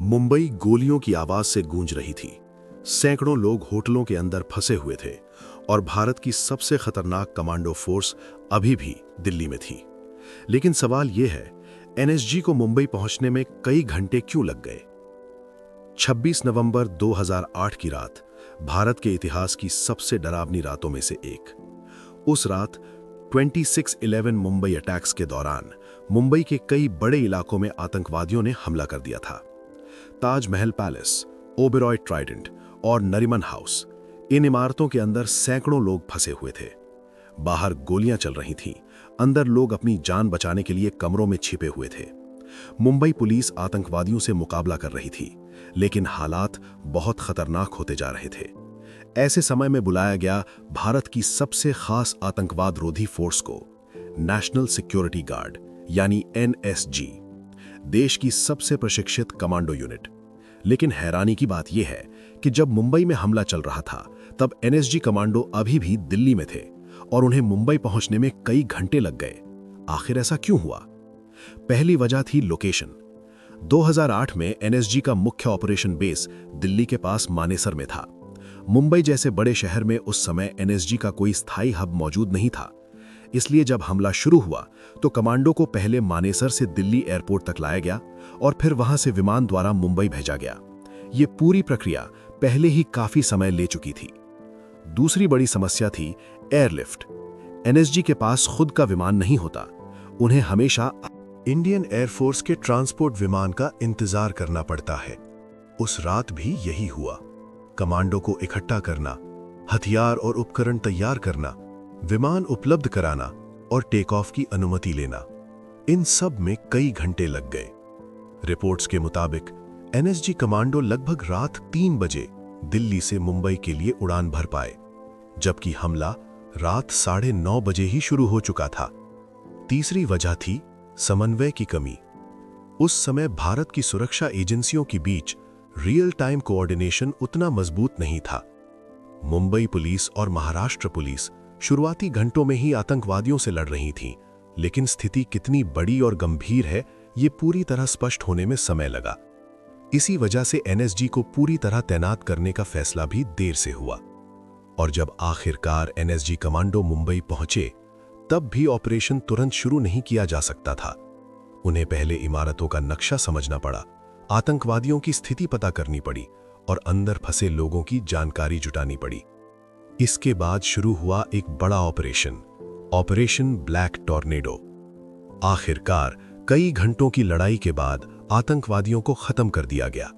मुंबई गोलियों की आवाज से गूंज रही थी। सैकड़ों लोग होटलों के अंदर फंसे हुए थे और भारत की सबसे खतरनाक कमांडो फोर्स अभी भी दिल्ली में थी। लेकिन सवाल यह है, एनएसजी को मुंबई पहुंचने में कई घंटे क्यों लग गए? 26 नवंबर 2008 की रात भारत के इतिहास की सबसे डरावनी रातों में से एक। उस रात 26/11 मुंबई अटैक्स के दौरान मुंबई के कई बड़े इलाकों में आतंकवादियों ने हमला कर दिया था। ताजमहल पैलेस, ओबेरॉय ट्राइडेंट और नरीमन हाउस, इन इमारतों के अंदर सैकड़ों लोग फंसे हुए थे। बाहर गोलियां चल रही थीं, अंदर लोग अपनी जान बचाने के लिए कमरों में छिपे हुए थे। मुंबई पुलिस आतंकवादियों से मुकाबला कर रही थी, लेकिन हालात बहुत खतरनाक होते जा रहे थे। ऐसे समय में बुलाया गया भारत की सबसे खास आतंकवाद रोधी फोर्स को, नेशनल सिक्योरिटी गार्ड यानी एनएसजी, देश की सबसे प्रशिक्षित कमांडो यूनिट। लेकिन हैरानी की बात यह है कि जब मुंबई में हमला चल रहा था, तब एनएसजी कमांडो अभी भी दिल्ली में थे और उन्हें मुंबई पहुंचने में कई घंटे लग गए। आखिर ऐसा क्यों हुआ? पहली वजह थी लोकेशन। 2008 में एनएसजी का मुख्य ऑपरेशन बेस दिल्ली के पास मानेसर में था। मुंबई जैसे बड़े शहर में उस समय एनएसजी का कोई स्थायी हब मौजूद नहीं था। इसलिए जब हमला शुरू हुआ तो कमांडो को पहले मानेसर से दिल्ली एयरपोर्ट तक लाया गया और फिर वहां से विमान द्वारा मुंबई भेजा गया। ये पूरी प्रक्रिया पहले ही काफी समय ले चुकी थी। दूसरी बड़ी समस्या थी एयरलिफ्ट। एनएसजी के पास खुद का विमान नहीं होता। उन्हें हमेशा इंडियन एयरफोर्स के ट्रांसपोर्ट विमान का इंतजार करना पड़ता है। उस रात भी यही हुआ। कमांडो को इकट्ठा करना, हथियार और उपकरण तैयार करना, विमान उपलब्ध कराना और टेक ऑफ की अनुमति लेना, इन सब में कई घंटे लग गए। रिपोर्ट्स के मुताबिक एनएसजी कमांडो लगभग रात 3 बजे दिल्ली से मुंबई के लिए उड़ान भर पाए, जबकि हमला रात 9:30 बजे ही शुरू हो चुका था। तीसरी वजह थी समन्वय की कमी। उस समय भारत की सुरक्षा एजेंसियों के बीच रियल टाइम कोऑर्डिनेशन उतना मजबूत नहीं था। मुंबई पुलिस और महाराष्ट्र पुलिस शुरुआती घंटों में ही आतंकवादियों से लड़ रही थीं, लेकिन स्थिति कितनी बड़ी और गंभीर है, ये पूरी तरह स्पष्ट होने में समय लगा। इसी वजह से एनएसजी को पूरी तरह तैनात करने का फैसला भी देर से हुआ। और जब आखिरकार एनएसजी कमांडो मुंबई पहुंचे, तब भी ऑपरेशन तुरंत शुरू नहीं किया जा सकता था। उन्हें पहले इमारतों का नक्शा समझना पड़ा, आतंकवादियों की स्थिति पता करनी पड़ी और अंदर फंसे लोगों की जानकारी जुटानी पड़ी। इसके बाद शुरू हुआ एक बड़ा ऑपरेशन ब्लैक टॉर्नेडो। आखिरकार कई घंटों की लड़ाई के बाद आतंकवादियों को खत्म कर दिया गया।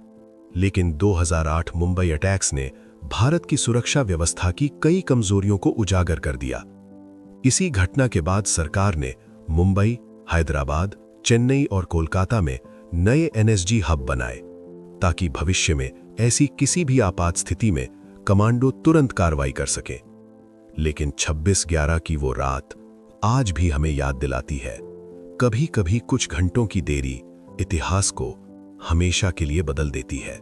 लेकिन 2008 मुंबई अटैक्स ने भारत की सुरक्षा व्यवस्था की कई कमजोरियों को उजागर कर दिया। इसी घटना के बाद सरकार ने मुंबई, हैदराबाद, चेन्नई और कोलकाता में नए एनएसजी हब बनाए, ताकि भविष्य में ऐसी किसी भी आपात स्थिति में कमांडो तुरंत कार्रवाई कर सके। लेकिन 26/11 की वो रात आज भी हमें याद दिलाती है, कभी कभी कुछ घंटों की देरी इतिहास को हमेशा के लिए बदल देती है।